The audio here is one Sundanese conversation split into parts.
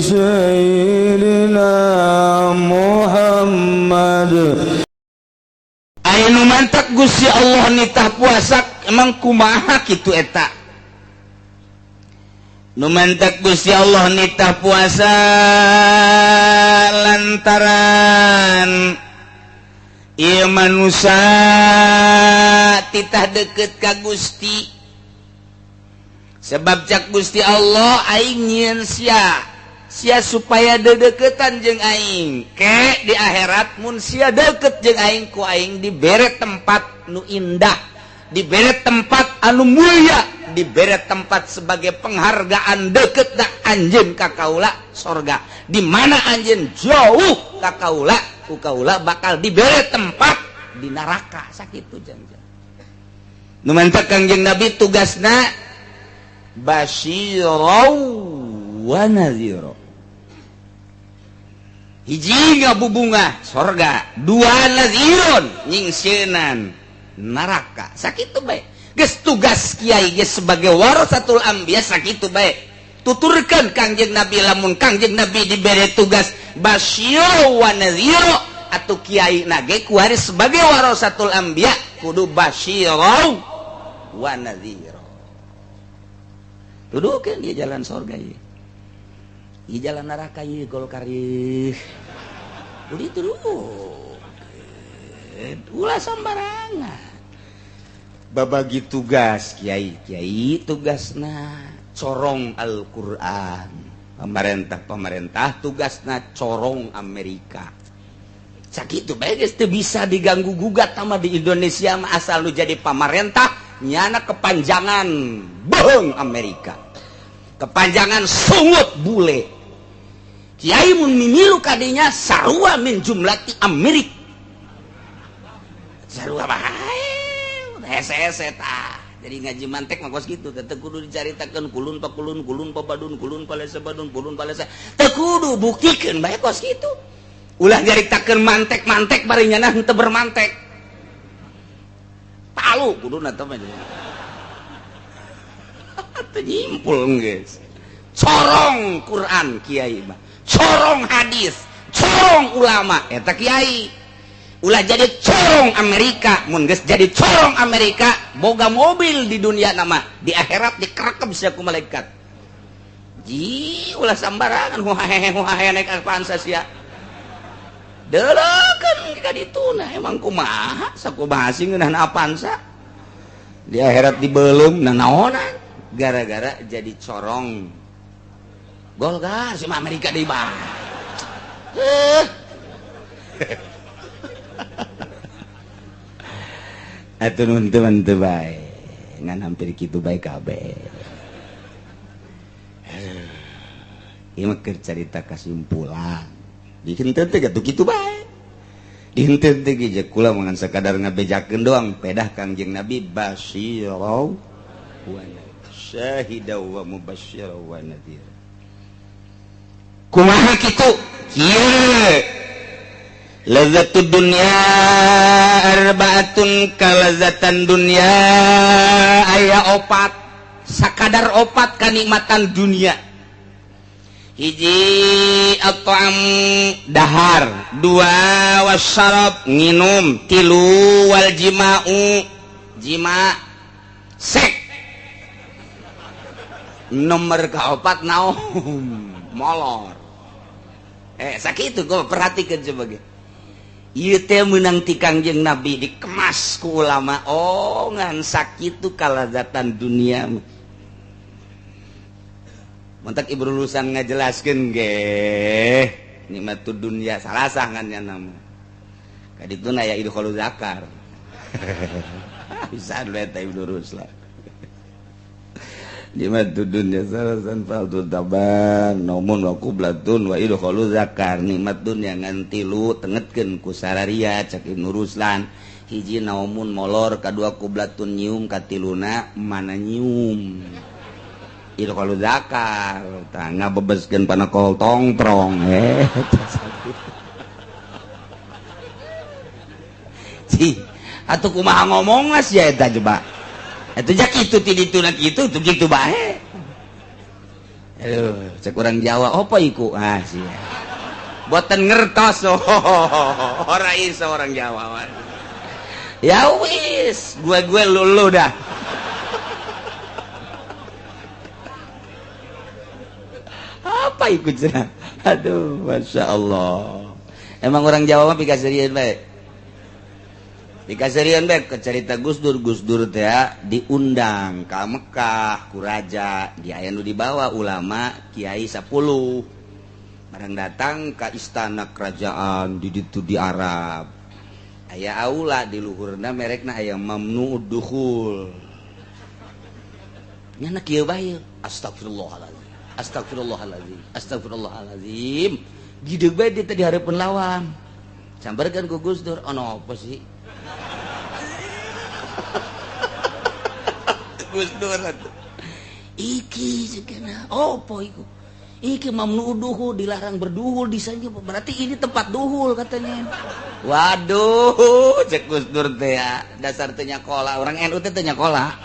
سيدنا محمد. Aya nu mantak Gusti Allah nitah puasa emang kumaha kitu eta? Nu mantak Gusti Allah nitah puasa lantaran ieu manusia titah deukeut ka Gusti. Sebab cak Gusti Allah aing nyieun sia supaya dedeketan jeung aing ke di akhirat mun sia deket jeung aing ku aing dibere tempat nu indah, dibere tempat anu mulia, dibere tempat sebagai penghargaan deket da anjeun ka kaula sorga. Di mana anjeun jauh ka kaula, ku kaula bakal dibere tempat di neraka sakitu jangan. Nu mantak Kangjeng Nabi tugasna basyirau wa nadhira. Hiji ngabubungah sorga, dua nadhirun nyingsenan neraka. Sakitu bae. Geus tugas kiai geus sebagai warasatul anbiya sakitu bae. Tuturkeun Kangjeng Nabi lamun Kangjeng Nabi dibere tugas basyirau wa nadhira atuh kiai nage ku hari sebagai warasatul anbiya kudu basyirau wa nadhira. Dudukeun di jalan sorga ieu. Di jalan neraka ieu Golkar ieu. Uli turun. Ulah sambarangan. Babagi tugas kiai tugasna corong Al-Qur'an. Pemerintah tugasna corong Amerika. Sakitu bae geus teu bisa diganggu gugat sama di Indonesia mah asal lu jadi pamarentah nyana kepanjangan beung Amerika. Kepanjangan sungut bule. Kiai mun mimilu kadinya sarua min jumlati Amerik. Sarua bae. Hese-hese tah. Jadi ngaji mantek mah kos kitu, teu kudu dicaritakeun kulun pa badun, kulun pa lese badun, kulun pa lese. Teu kudu buktikeun bae kos kitu. Ulah nyaritakeun mantek-mantek bari nyana henteu bermantek. Palu kuduna teh mah. Teu nyimpul geus. Corong Quran kiai mah. Corong hadis, corong ulama eta kiai. Ulah jadi corong Amerika, mun geus jadi corong Amerika boga mobil di dunia nama, di akhirat dikerekep sia ku malaikat. Ji ulah sambarangan huahe naik Avanza sia. Deulekeun ka dituna emang kumaha sakumaha sih ngeunahna Avanza. Di akhirat dibeulem naonan gara-gara jadi corong Golkar sama Amerika deui bah. Atuh nun teu bae. Ngan hampir kitu bae kabeh. Ieu mah keur carita kasimpulan. Dihenteu teh gatuh kitu bae. Dihenteu teh ge kula mangan sakadar ngabejakeun doang pedah Kangjeng Nabi basyirau wa syahida wa mubasysyira wa nadhir. Kumaha kitu? Kieu lazzatud dunya arbaatun kalazatan dunya aya opat sakadar opat kanikmatan dunia. Hiji at-ta'am dahar, dua wasyarab nginum, tilu wal jima'u jima sek. Nomor kaopat naon molor. Sakitu gua perhatikeun coba ge. Ieu teh meunang ti Kangjeng Nabi dikemas ku ulama. Oh ngan sakitu kalazatan dunia. Mantak ibu lulusan ngajelaskeun ge. Nikmatud dunya salasah ngan nya nama. Kadituna aya idkhulu zakar. Bisa dulu eta ibu lulusan. Nikmatud dunya salasan faltu taban naumun wa qublatun wa idkhulu zakar. Nikmat dunya ngan tilu tengetkeun ku sararia cak Ibnu Ruslan. Hiji naumun molor, kadua qublatun nyium, katiluna mana nyium. Idkhulu zakar tah ngabebeskeun panakol tongprong Ci atuh kumaha ngomongna sia eta coba. Eta jak kitu ti dituna kitu tuh kitu bae. Aduh, cek orang Jawa, apa iku? Ah, sia. Boten ngertos, ora iso orang Jawa. Ya wis, gue lulu dah. Apa iku cenah? Aduh, Masya Allah. Emang orang Jawa mah pikasirian baik. Pikasirian baik ke cerita Gus Dur teh diundang ke Mekah, ku raja, dia aya nu dibawa ulama, kiai 10. Barang datang ke istana kerajaan di ditu di Arab. Aya aula di luhurna merekna aya mamnu'ud dukhul. Nyana kieu bae. Astagfirullahalazim. Astagfirullahalazim. Astagfirullahalazim. Gideg bae di hareupeun lawan. Sambarkeun ku Gus Dur, ono apa sih? Gus Dur atuh. Iki cenah. Opo iku? Iki mamnu duhul, dilarang berduhul di sana. Berarti ini tempat duhul katanya. Waduh, cek Gus Dur teh ya. Dasar teh nyakola, orang NU teh nyakola.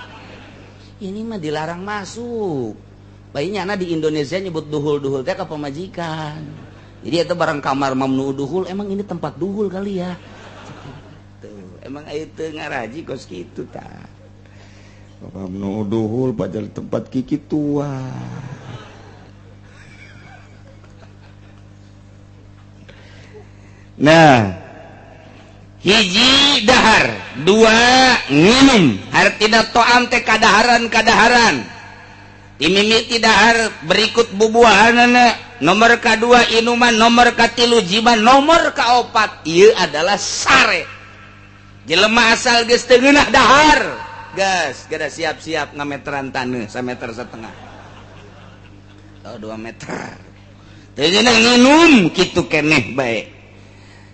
Ini mah dilarang masuk. Bayinya di Indonesia nyebut duhul teh ke pemajikan. Jadi itu barang kamar mamnu duhul, emang ini tempat duhul kali ya. Tuh, emang itu ngaraji kos gitu ta. Mamnu duhul padahal tempat kiki tua. Nah, hiji dahar, 2 nginum, hartina to'am teh kadaharan. Timimiti dahar berikut bubuahanana, nomor kedua inuman, nomor katilu jiban, nomor kaopat ieu adalah sare. Jelema asal geus teu ngeunah dahar, gas gada siap-siap ngameteran taneuh 1,5 meter. Oh 2 meter. Teu ngeunah nginum kitu keneh bae.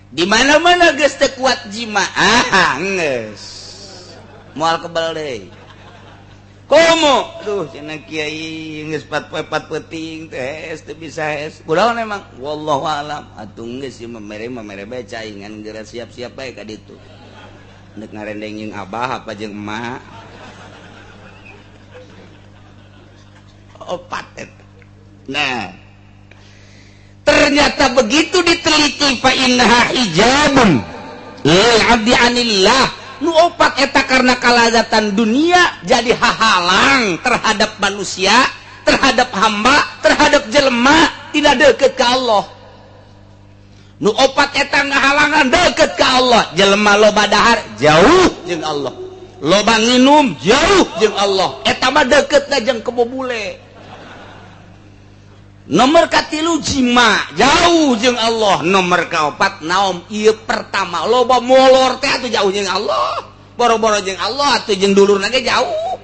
Di mana-mana geus teu kuat jima, geus moal kebal deui. Komo, duh cenah kiai geus 4 peuting teh teu bisa es. Kunaon emang wallahu alam atuh geus ieu mamere bae caingan geura siap-siap bae ka ditu. Neuk ngarendeng jeung abah apa jeung emak. Opat eta. Nah, ternyata begitu diteliti fa innaha hijabun lil 'abdi 'anillah. Nu opat eta karena kalazatan dunia jadi hahalang terhadap manusia, terhadap hamba, terhadap jelema tidak deukeut ka Allah. Nu opat eta ngahalangan deukeut ka Allah, jelema loba dahar jauh jeung Allah, loba nginum jauh jeung Allah, eta mah deukeutna jeung kebobule. Nomor katilu jima jauh jeung Allah, nomor kaopat naom ieu pertama loba molor teh atuh jauh jeung Allah, boro-boro jeung Allah atuh jeung dulurna ge jauh.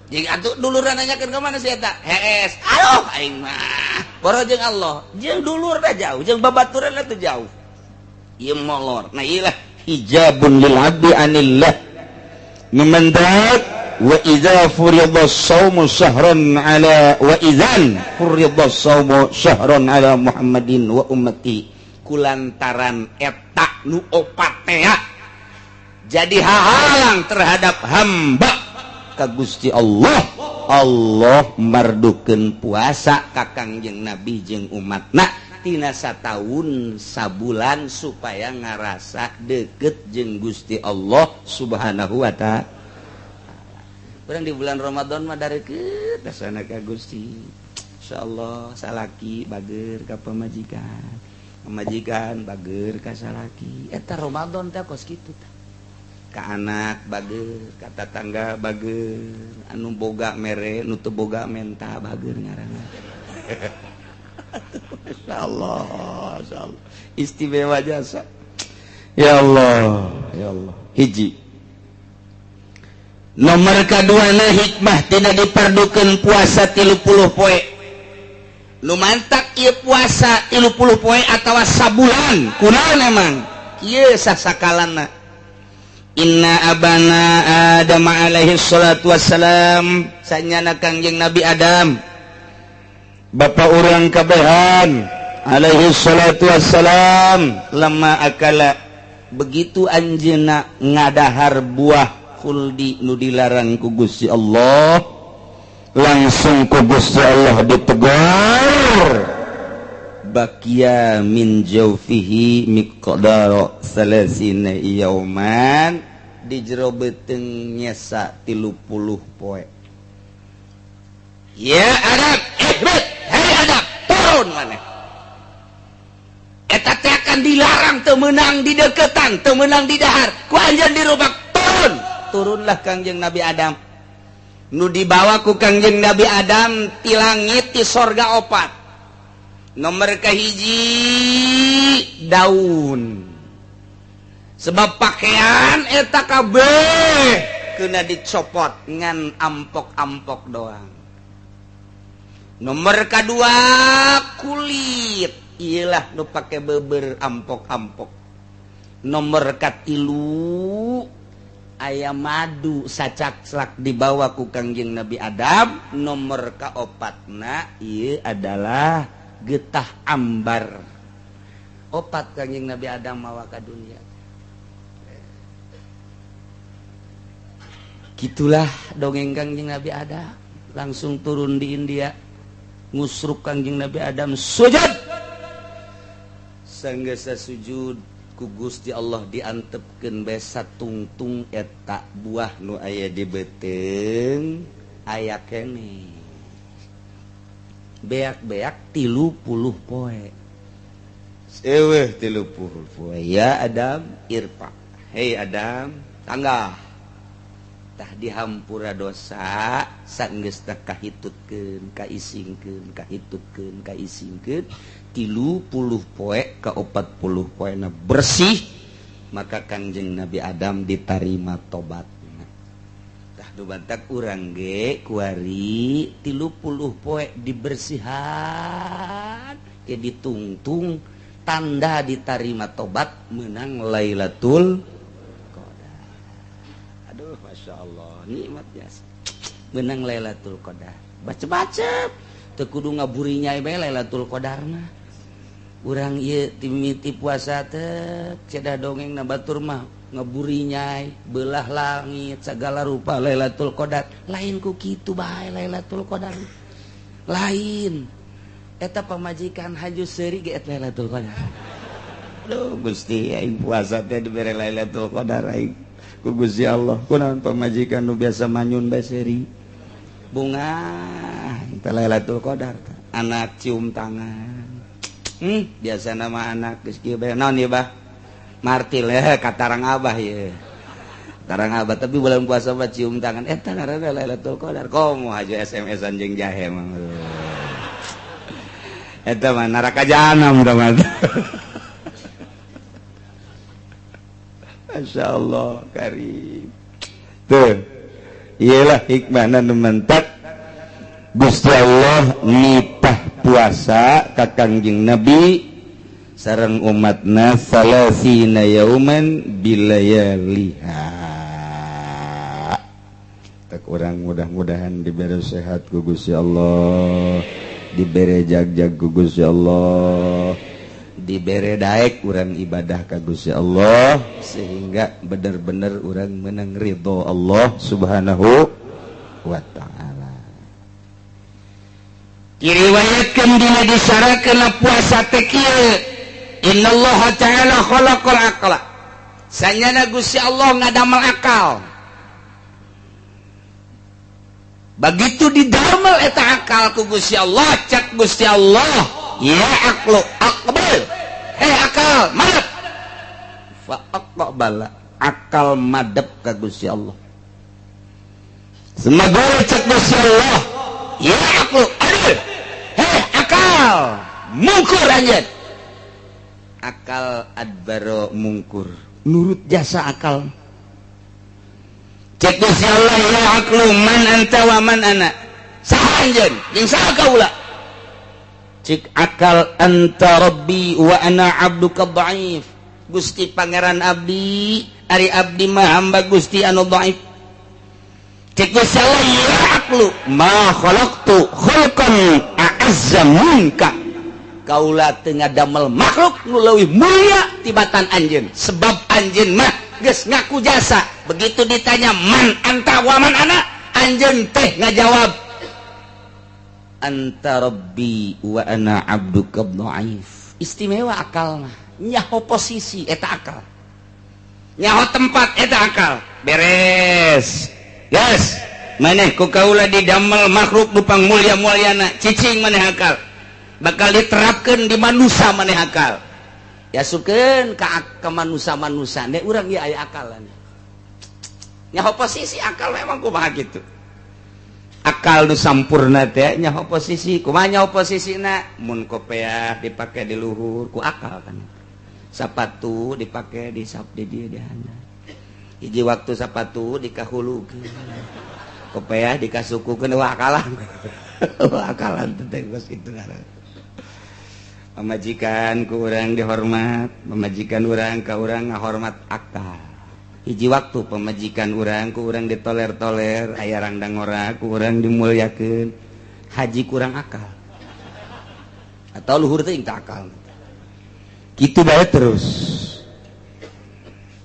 Jeung atuh dulurna nanyakeun ka mana si eta? Hees. Aduh aing mah boro jeung Allah, jeung dulurna jauh, jeung babaturan teh jauh. Ieu molor. Nah ieu lah hijabun lil 'abdi 'anillah. Numandak wa idza furidas shaumu syahran ala wa idzan furidas shaumu syahran ala Muhammadin wa ummati, kulantaran eta nu opat teh jadi hahalang terhadap hamba ka Gusti Allah. Allah mardukeun puasa ka Kangjeng Nabi jeung umatna tina sataun sabulan supaya ngarasa deket jeung Gusti Allah Subhanahu wa ta'ala. Urang di bulan Ramadan mah darekeut dasana ka Gusti. Insyaallah salaki bager ka pamajikan. Pamajikan bager ka salaki. Eta Ramadan teh kos kitu teh. Ka anak bager, ka tetangga bager, anu boga mere, nu teu boga menta bager ngaranna. Insyaallah, insyaallah. Istimewa jasa. Ya Allah, ya Allah. Hiji. Nomor kedua na hikmah tidak diperdukeun puasa 30 poe. Nu mantak ieu puasa 30 poe atawa sabulan. Kunaon emang? Ieu sasakalana. Inna abana Adam alaihi salatu wassalam, sanyana Kangjeng Nabi Adam, bapa urang kabehan alaihi salatu wassalam, lama akala begitu anjeunna ngadahar buah khuldi nu dilarang ku Gusti Allah, langsung ku Gusti Allah ditegur bakia min jawfihi miqdaro salasina yauman di jero beteng nyesa 30 poe. Ya Adam, hei Adam, turun maneh. Eta teh akan dilarang teu meunang di deketan, teu meunang di dahar. Ku anjeun dirobak turun. Turunlah Kangjeng Nabi Adam. Nu dibawa ku Kangjeng Nabi Adam ti langit ti sorga 4. Nomor kahiji daun. Sebab pakaian eta kabeh kena dicopot ngan ampok-ampok doang. Nomor kedua kulit, iyalah nu pake beber ampok-ampok. Nomor katilu aya madu sacak-celak dibawa ku Kangjeng Nabi Adam. Nomor kaopatna ieu adalah getah ambar. 4 Kangjeng Nabi Adam mawa ka dunia. Gitulah dongeng Kangjeng Nabi Adam. Langsung turun di India. Ngusruk Kangjeng Nabi Adam sujud. Sanggasa sujud ku Gusti Allah diantepkeun bae satungtung eta buah nu aya di beuteung aya keneh. Beak-beak 30 poe. Eueuh 30 poe. Ya Adam irfa. Hei Adam, tanggah. Tah dihampura dosa sanggeus tah kahitutkeun kaisingkeun kahitutkeun kaisingkeun 30 poe ka 40 poena bersih maka Kangjeng Nabi Adam ditarima tobatna. Tah dubantak urang ge kuari 30 poe dibersihan ke ditungtung tanda ditarima tobat menang Lailatul Masya Allah, nikmat biasa. Menang Lailatul Qadar. Baca-baca. Teu kudu ngaburi nyai bae Lailatul Qadar mah. Urang ieu timiti puasa teh cedah dongengna batur mah ngaburi nyai, belah langit segala rupa Lailatul Qadar. Lain ku kitu bae Lailatul Qadar. Lain. Eta pamajikan haju seuri ge eta Lailatul Qadar. Aduh Gusti aing puasa teh dibere Lailatul Qadar aing. Ku Gusti Allah kunaon pamajikan nu biasa manyun bae seuri bunga teh Lailatul Qadar anak cium tangan biasa nama anak geus kieu bae naon ieu bah martil katarang abah ye tarang abah tapi bulan puasa mah cium tangan eta ngaranna Lailatul Qadar komo haju SMS-an jeung jahe mah eta mah neraka jahanam tah Masya Allah karim. Tuh, iyalah hikmahna nu mentak Gusti Allah nitah puasa ka Kangjeng Nabi sareng umatna salasina yauman bilayaliha. Tak urang mudah-mudahan diberi sehat ku Gusti Allah, diberi jag-jag ku Gusti Allah. Dibere daek urang ibadah ka Gusti Allah sehingga bener-bener urang menang ridho Allah Subhanahu wa taala. Diriwayatkeun dina disyaratkeun puasa teh kieu. Innallaha ta'ala khalaqal aqla. Sanyana Gusti Allah ngadamel akal. Begitu didamel eta akal ku Gusti Allah, cak Gusti Allah, ya aqlu aqbal. Akal madep fa aqbala akal madep ka Gusti Allah. Semoga cek Gusti Allah ya aku adil. Akal mungkur anjeun. Akal adbaro mungkur nurut jasa akal. Cek Gusti Allah ya aqlu man anta wa man ana. Saha anjeun jeung saha kaula? Cik akal anta rabbi wa ana abduka dhaif. Gusti pangeran abdi ari abdi mah hamba Gusti anu dhaif. Cik Gusti Allah ya aqlu ma khalaqtu khalqan a'azza minka. Kaula teu ngadamel makhluk nu leuwih mulia tibatan anjeun sebab anjeun mah geus ngaku jasa. Begitu ditanya man anta wa man ana anjeun teh ngajawab anta rabbi wa ana abduka dhaif. Istimewa akal mah. Nyaho posisi eta akal. Nyaho tempat eta akal. Beres. Yes. Maneh ku kaula didamel makhluk dupang mulia-mulyana. Cicing maneh akal. Bakal diterapkeun di manusia maneh akal. Ya sukeun ka manusia-manusia. Nek urang ieu aya akalan. Nyaho posisi akal memang kumaha kitu. Akal nu sampurna teh nyaho posisi kumaha nyaho posisina mun kopiah dipake di luhur ku akal kan sapatu dipake di dieu di handap hiji waktu sapatu dikahulukeun kopiah dikasukukeun akalan akalan teh geus kitu ngaranna pamajikan ku urang dihormat pamajikan urang ka urang ngahormat akal. Hiji waktu pemajikan urang ku urang ditoler-toler aya rangdang ora ku urang dimulyakeun haji kurang akal atau luhur teh teu akal kitu bae terus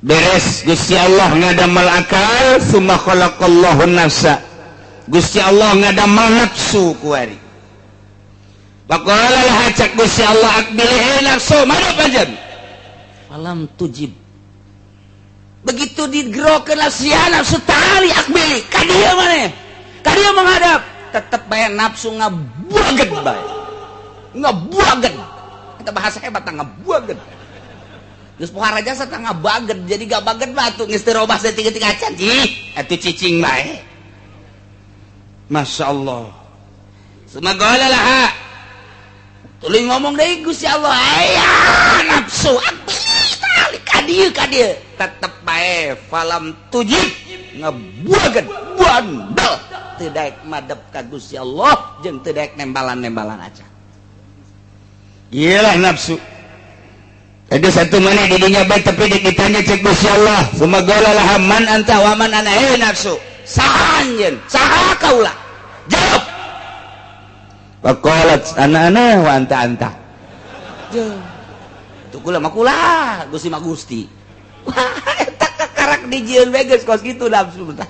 beres Gusti Allah ngadamel akal summa khalaqallahu nafsa Gusti Allah ngadamel nafsu ku ari baqala lah cak Gusti Allah akbil nafsu mana panjen falam tujib begitu digerokeun sia nafsu tali akbili ka dieu maneh ka dieu menghadap tetep bae nafsu ngabuageun bae ngabuageun eta bahasa hebat ngabuageun geus pohara jasa tah ngabageun jadi gabageun batu geus teu robah saeutik-eutik acan ih atuh cicing bae masyaallah sumagala laha tuluy ngomong deui Gusti Allah aya nafsu akbili tali ka dieu tetep bae falam tujib ngabuageun bandel teu daek madep ka Gusti Allah jeung teu daek nembalan-nembalan acan. Iyalah nafsu. Ada satu maneh di dinya bae tapi ditanya cek Gusti Allah, sumagala laha man anta wa man ana nafsu. Saha anjeun? Saha kaula? Jawab. Faqalat ana wa anta. Jeuh. Tuh kula mah kula, Gusti mah Gusti. Eta kakarak dijieun we geus kos kitu nafsu tah.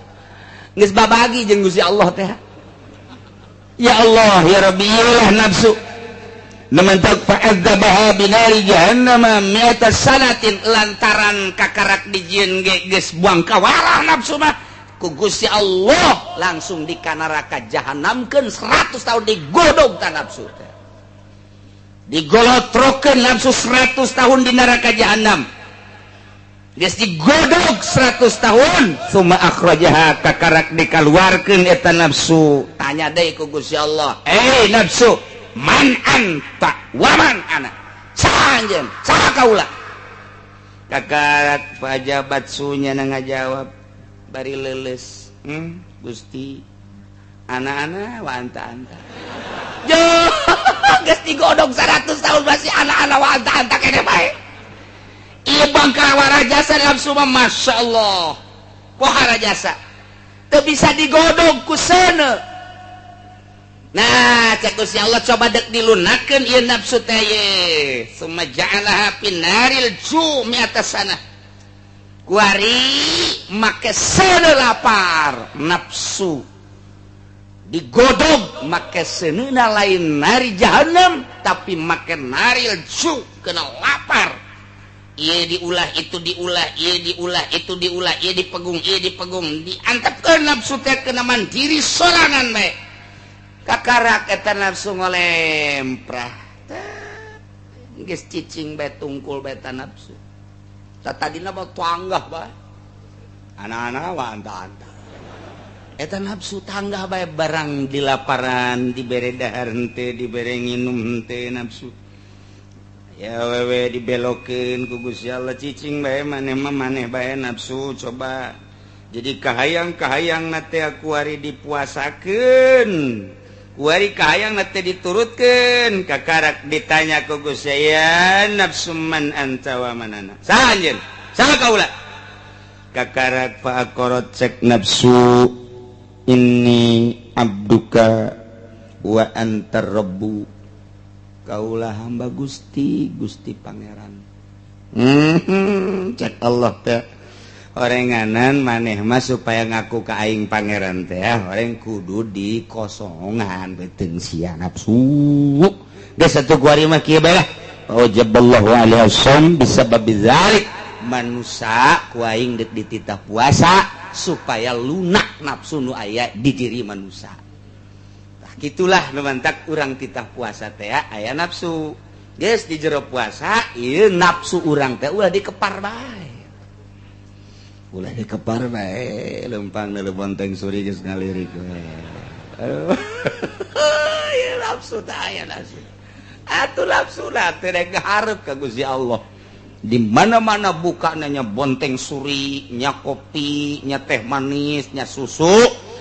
Geus babagi jeung Gusti Allah teh. Ya Allah, ya Rabbi, ilah nafsu. Namantak fa'adzabaha binari jahannam mi'ata sanatin lantaran kakarak dijieun ge geus buang kawarah nafsu mah ku Gusti Allah langsung di ka neraka jahanamkeun 100 tahun digodog ta nafsu teh. Digolotrokeun nafsu 100 tahun di neraka jahanam. Geus digodog 100 tahun summa akhrajaha kakarak dikaluarkeun eta nafsu. Tanya deui ku Gusti Allah, nafsu, man anta wa man ana? Saha anjeun? Saha kaula? Kakarak pajabat sunya ngajawab bari leuleus. Gusti, ana-ana wa anta-anta. Yo, geus digodog 100 tahun masih ana-ana wa anta-anta kene bae. Ieu bangkawara jasa nafsu mah masyaallah. Pohara jasa. Teu bisa digodog ku seuneu. Nah, cek Gusti Allah coba dek dilunakeun ieu nafsu teh ye. Summa ja'alaha finaril jumi atas sana. Kuari make seuneu lapar nafsu. Digodog make seuneuna lain nari jahanam tapi make naril ju kena lapar. Ieu diulah itu diulah, ieu diulah itu diulah, ieu dipegung diantepkeun nafsu teh kena mandiri sorangan bae. Kakarak eta nafsu ngolemprah. Geus cicing bae tungkul bae ta nafsu. Tadina mah tuanggah bae. Anak-anak wa anta-anta. Eta nafsu tanggah bae barang di laparan, dibere dahar henteu, dibere nginum henteu nafsu. Ya wewe dibelokeun ku Gusti Allah cicing bae maneh mah maneh bae nafsu coba jadi kahayang teh aku ari dipuasakeun ku ari kahayang teh diturutkeun kakarak ditanya ku Gusti ya nafsu man anta wa manana saha anjeun saha kaula kakarak fa aqarat cek nafsu inni abduka wa antar rabbu kaulah hamba Gusti Pangeran. Cek Allah teh orenganan maneh mah supaya ngaku ka aing pangeran teh oreng kudu di kosongan beuteung sia nafsu geus atuh kuari mah kieu bae lah wajaballahu alaihi wasallam bisabab dzalik manusia ku aing deuk dititah puasa supaya lunak nafsu nu aya di diri manusia. Nah gitulah nu mantak urang titah puasa teh aya nafsu geus di jero puasa ieu nafsu urang teh ulah dikepar bae. Ulah dikepar bae lempang na bonteng suri geus ngalirik we. Ya nafsu teh aya nafsu. Atuh nafsu teh rek ngaharep ka Gusti Allah. Di mana-mana buka nya bonteng suri, nya kopi, nya teh manis, nya susu,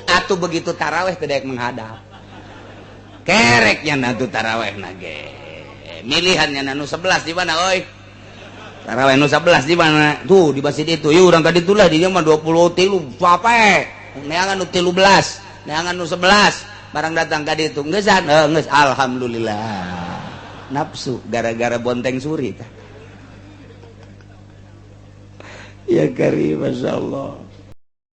atuh begitu taraweh teh daek menghadap. Kereknya na tuh taraweh na ge. Milihannya na nu 11 di mana euy? Taraweh nu 11 di mana? Tuh di masjid itu. Ieu urang tadi tulah di dieu mah 23 pape. Neangan nu 13, neangan nu 11. Barang datang ka ditu geus geus alhamdulillah. Nafsu gara-gara bonteng suri tah. Ya karim, masya Allah.